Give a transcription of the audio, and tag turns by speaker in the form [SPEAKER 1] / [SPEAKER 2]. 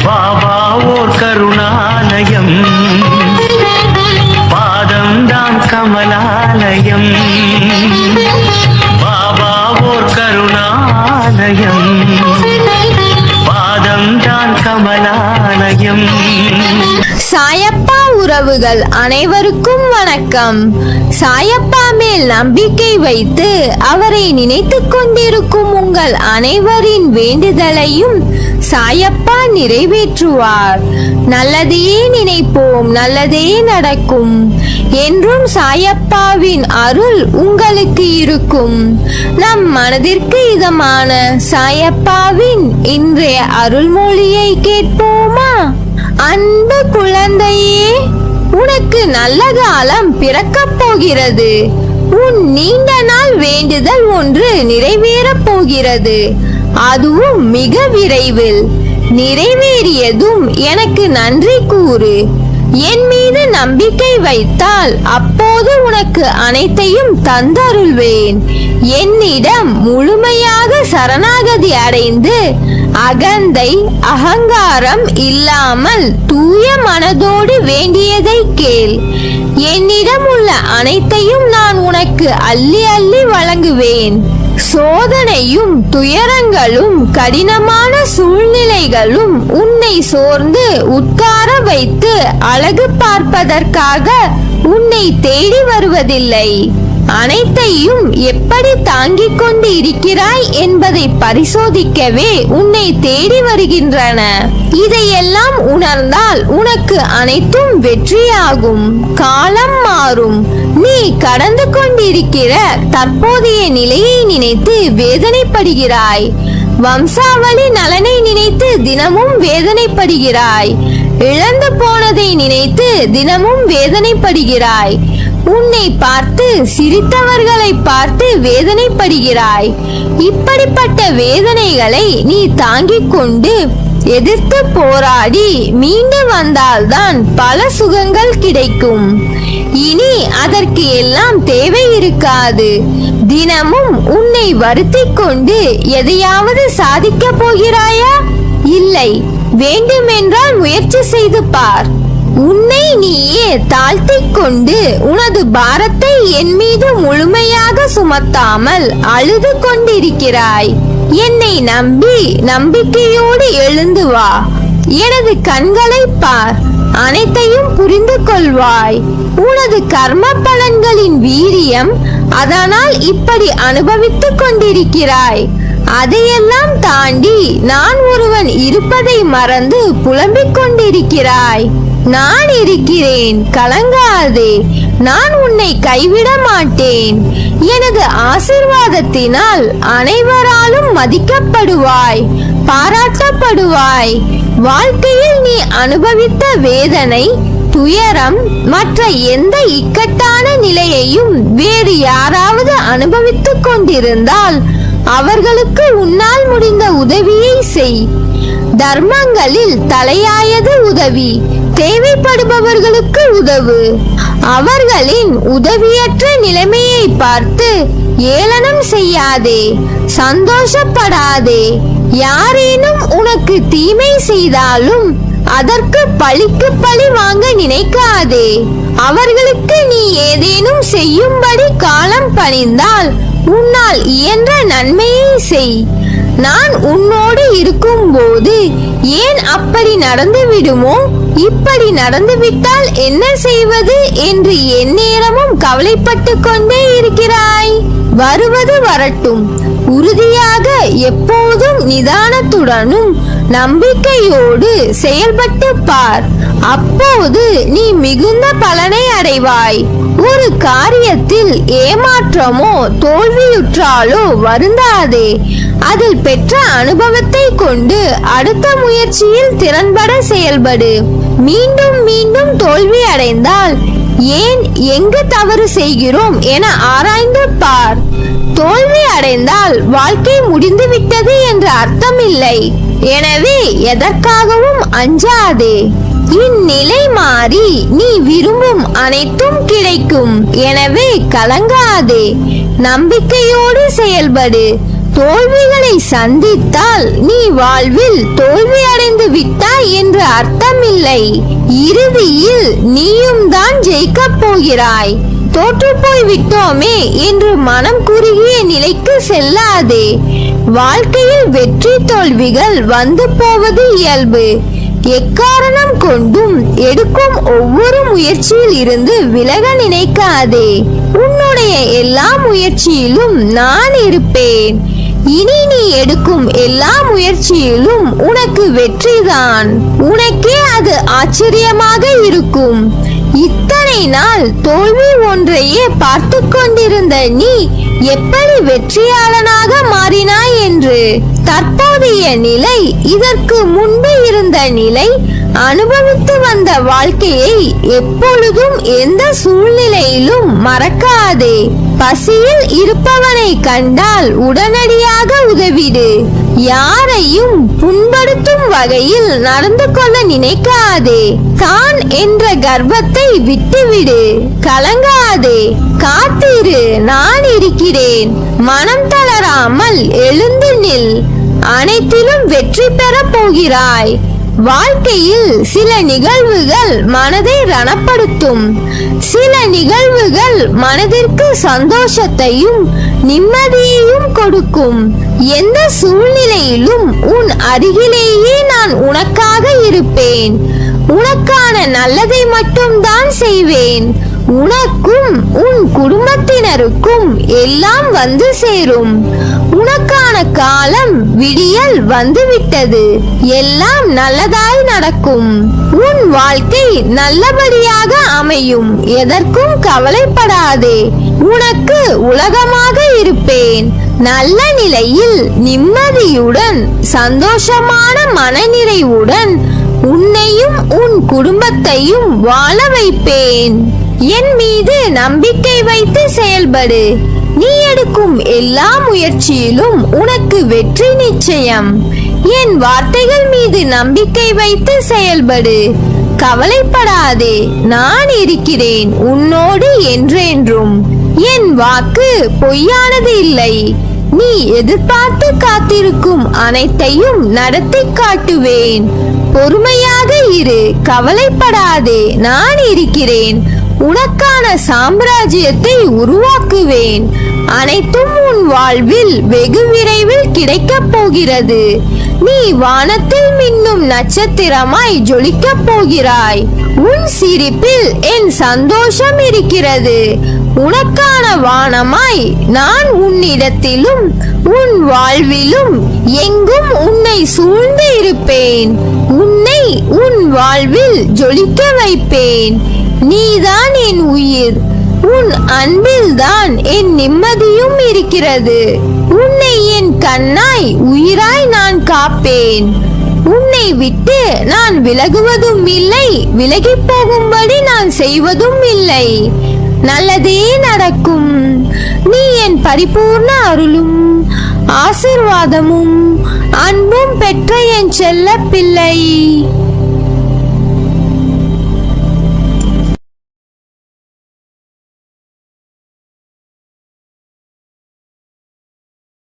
[SPEAKER 1] பாபா ஓர் கருணாலயம், பாதம்தான் கமலாலயம். பாபா ஓர் கருணாலயம், பாதம்தான் கமலாலயம்.
[SPEAKER 2] சாயப்பா உறவுகள் அனைவருக்கும் வணக்கம். சாயப்பா மேல் நம்பிக்கை வைத்து அவரை நினைத்துக் கொண்டிருக்கும் உங்கள் அனைவரின் வேண்டுதலையும் சாயப்பா நிறைவேற்றுவார். நல்லதையே நினைப்போம், நல்லதே நடக்கும் என்றும் சாயப்பாவின் அருள் உங்களுக்கு இருக்கும். நம் மனதிற்கு இதமான சாயப்பாவின் இன்றைய அருள்மொழியை கேட்போமா? அன்பு குழந்தையே, உனக்கு நல்ல காலம் பிறக்கப் போகிறது. உன் நீண்ட நாள் வேண்டுதல் ஒன்று நிறைவேறப் போகிறது. அதுவும் மிக விரைவில். நிறைவேறியதும் எனக்கு நன்றி கூறு. என் மீது நம்பிக்கை வைத்தால் அப்போது உனக்கு அனைத்தையும் தந்தருள்வேன். என்னிடம் முழுமையாக சரணாகதி அடைந்து அகந்தை அகங்காரம் இல்லாமல் தூய மனதோடு வேண்டியதை கேள். என்னிடம் உள்ள அனைத்தையும் நான் உனக்கு அள்ளி அள்ளி வழங்குவேன். சோதனையும் துயரங்களும் கடினமான சூழ்நிலைகளும் உன்னை சோர்ந்து உட்கார வைத்து அழகு பார்ப்பதற்காக உன்னை தேடி வருவதில்லை. அனைத்தையும் எப்படி தாங்கிக் கொண்டு இருக்கிறாய் என்பதை பரிசோதிக்கவே உன்னை தேடி வருகின்றன. இதையெல்லாம் உணர்ந்தால் உனக்கு அனைத்தும் வெற்றியாகும். காலம் மாறும். நீ கடந்து கொண்டிருக்கிற தற்போதைய நிலையை நினைத்து வேதனைப்படுகிறாய். வம்சாவளி நலனை நினைத்து தினமும் வேதனைப்படுகிறாய். இழந்து போனதை நினைத்து தினமும் வேதனைப்படுகிறாய். உன்னை பார்த்து சிரித்தவர்களை பார்த்து வேதனைப்படுகிறாய். இப்படிப்பட்ட வேதனைகளை நீ தாங்கிக் கொண்டு எதிர்த்து போராடி மீண்டு வந்தால்தான் பல சுகங்கள் கிடைக்கும். இனி அதற்கு எல்லாம் தேவை இருக்காது. தினமும் உன்னை வருத்திக் கொண்டு எதையாவது சாதிக்க போகிறாயா? இல்லை. வேண்டுமென்றால் முயற்சி செய்து பார். உன்னை நீயே தாழ்த்திக் கொண்டு உனது பாரத்தை என் மீது முழுமையாக சுமத்தாமல் அழுது கொண்டிருக்கிறாய். என்னை நம்பி நம்பிக்கையோடு எழுந்து வா. எனது கண்களை பார். அனைத்தையும் புரிந்து கொள்வாய். உனது கர்ம பலன்களின் வீரியம், அதனால் இப்படி அனுபவித்துக் கொண்டிருக்கிறாய். அதையெல்லாம் தாண்டி நான் ஒருவன் இருப்பதை மறந்து புலம்பிக் கொண்டிருக்கிறாய். நான் இருக்கிறேன், கலங்காதே. நான் உன்னை கைவிட மாட்டேன். எனது ஆசீர்வாதத்தினால் அனைவராலும் மதிக்கப்படுவாய், பாராட்டப்படுவாய். வாழ்க்கையில் நீ அனுபவித்த வேதனை, துயரம், மற்ற எந்த இக்கட்டான நிலையையும் வேறு யாராவது அனுபவித்துக் கொண்டிருந்தால் அவர்களுக்கு உன்னால் முடிந்த உதவியை செய். தர்மங்களில் தலையாயது உதவி. தேவைப்படுபவர்களுக்கு உதவு. அவர்களின் உதவியற்ற நிலைமையை பார்த்து ஏளனம் செய்யாதே, சந்தோஷப்படாதே. யாரேனும் உனக்கு தீமை செய்தாலும் அதற்கு பழிக்கு பழி வாங்க நினைக்காதே. அவர்களுக்கு நீ ஏதேனும் செய்யும்படி காலம் பணிந்தால் உன்னால் இயன்ற நன்மையை செய். நான் உன்னோடு இருக்கும் போது ஏன் அப்படி நடந்து விடுமோ, இப்படி நடந்துவிட்டால் என்ன செய்வது என்று எந்நேரமும் கவலைப்பட்டு கொண்டே இருக்கிறாய். வருவது வரட்டும். உறுதியாக எப்போதும் நிதானத்துடனும் நம்பிக்கையோடு செயல்பட்டு பார். அப்போது நீ மிகுந்த பலனை அடைவாய். ஒரு காரியத்தில் ஏமாற்றமோ தோல்வியுற்றாலோ வருந்தாதே. அதில் பெற்ற அனுபவத்தை கொண்டு அடுத்த முயற்சியில் திறன்பட செயல்படு. மீண்டும் மீண்டும் தோல்வி அடைந்தால் ஏன், எங்கு தவறு செய்கிறோம் என ஆராய்ந்து பார். தோல்வி அடைந்தால் வாழ்க்கை முடிந்துவிட்டது என்ற அர்த்தம் இல்லை. எனவே எதற்காகவும் அஞ்சாதே. இந்நிலை மாறி நீ விரும்பும் அனைத்தும் கிடைக்கும். எனவே கலங்காதே. நம்பிக்கையோடு செயல்படு. தோல்விகளை சந்தித்தால் நீ வாழ்வில் தோல்வி அடைந்து விட்டாய் அர்த்தமில்லை. இறுதியில் நீயும் தான் ஜெயிக்கப் போகிறாய். தோற்று போய் விட்டோமே என்று மனம் குறுகிய நிலைக்கு செல்லாதே. வாழ்க்கையில் வெற்றி தோல்விகள் வந்து போவது இயல்பு. எக்காரணம் கொண்டும் எடுக்கும் ஒவ்வொரு முயற்சியில் இருந்து விலக நினைக்காதே. உன்னுடைய எல்லா முயற்சியிலும் நான் இருப்பேன். இனி நீ எடுக்கும் எல்லா முயற்சியிலும் உனக்கு வெற்றிதான். உனக்கே அது ஆச்சரியமாக இருக்கும். இத்தனை நாள் தோல்வி ஒன்றையே பார்த்து கொண்டிருந்த நீ எப்படி வெற்றியாளனாக மாறினாய் என்று. தற்போதைய நிலை இதற்கு முன்பு இருந்த நிலை. அனுபவித்து வந்த வாழ்க்கையை எப்பொழுதும் எந்த சூழ்நிலையிலும் மறக்காதே. பசியில் இருப்பவனை கண்டால் உடனடியாக உதவிடு. யாரையும் புண்படுத்தும் வகையில் நடந்து கொள்ள நினைக்காதே. தான் என்ற கர்வத்தை விட்டுவிடு. கலங்காதே, காத்திரு, நான் இருக்கிறேன். மனம் தளராமல் எழுந்து நில். அனைத்திலும் வெற்றி பெற போகிறாய். வாழ்க்கையில் சில நிகழ்வுகள் மனதை ரணப்படுத்தும். சில நிகழ்வுகள் மனதிற்கு சந்தோஷத்தையும் நிம்மதியையும் கொடுக்கும். எந்த சூழ்நிலையிலும் உன் அருகிலேயே நான் உனக்காக இருப்பேன். உனக்கான நல்லதை மட்டும்தான் செய்வேன். உனக்கும் உன் குடும்பத்தினருக்கும் எல்லாம் வந்து சேரும். உனக்கான காலம் விடியல் வந்துவிட்டது. எல்லாம் நல்லதாய் நடக்கும். உன் வாழ்க்கை நல்லபடியாக அமையும். எதற்கும் கவலைப்படாதே. உனக்கு உலகமாக இருப்பேன். நல்ல நிலையில் நிம்மதியுடன் சந்தோஷமான மனநிறைவுடன் உன்னையும் உன் குடும்பத்தையும் வாழ வைப்பேன். என் மீது நம்பிக்கை வைத்து செயல்படு. நீ எடுக்கும் எல்லா முயற்சியிலும் உனக்கு வெற்றி நிச்சயம். என் வார்த்தைகள் மீது நம்பிக்கை வைத்து செயல்படு. கவலைப்படாதே, நான் இருக்கிறேன் உன்னோடு என்றென்றும். என் வாக்கு பொய்யானது இல்லை. நீ எதிர்பார்த்து காத்திருக்கும் அனைத்தையும் நடத்தி காட்டுவேன். பொறுமையாக இரு, கவலைப்படாதே, நான் இருக்கிறேன். உனக்கான சாம்ராஜ்யத்தை உருவாக்குவேன். அனைத்தும் உன் வாழ்வில் வெகு விரைவில் கிடைக்கப் போகிறது. நீ வானத்தில் மின்னும் நட்சத்திரமாய் ஜொலிக்கப் போகிறாய். உன் சிரிப்பில் என் சந்தோஷம் இருக்கிறது. உனக்கான வானமாய் நான் உன்னிடத்திலும் உன் வாழ்விலும் எங்கும் உன்னை சூழ்ந்து இருப்பேன். உன்னை உன் வாழ்வில் ஜொலிக்க வைப்பேன். நீதான் என் உயிர். உன் அன்பில் தான் என் நிம்மதியும் இருக்கிறது. உன்னை என் கண்ணாய் உயிராய் நான் காப்பேன். உன்னை விட்டு நான் விலகுவதும் இல்லை, விலகி போகும்படி நான் செய்வதும் இல்லை. நல்லதே நடக்கும். நீ என் பரிபூர்ண அருளும் ஆசீர்வாதமும் அன்பும் பெற்ற என் செல்ல பிள்ளை.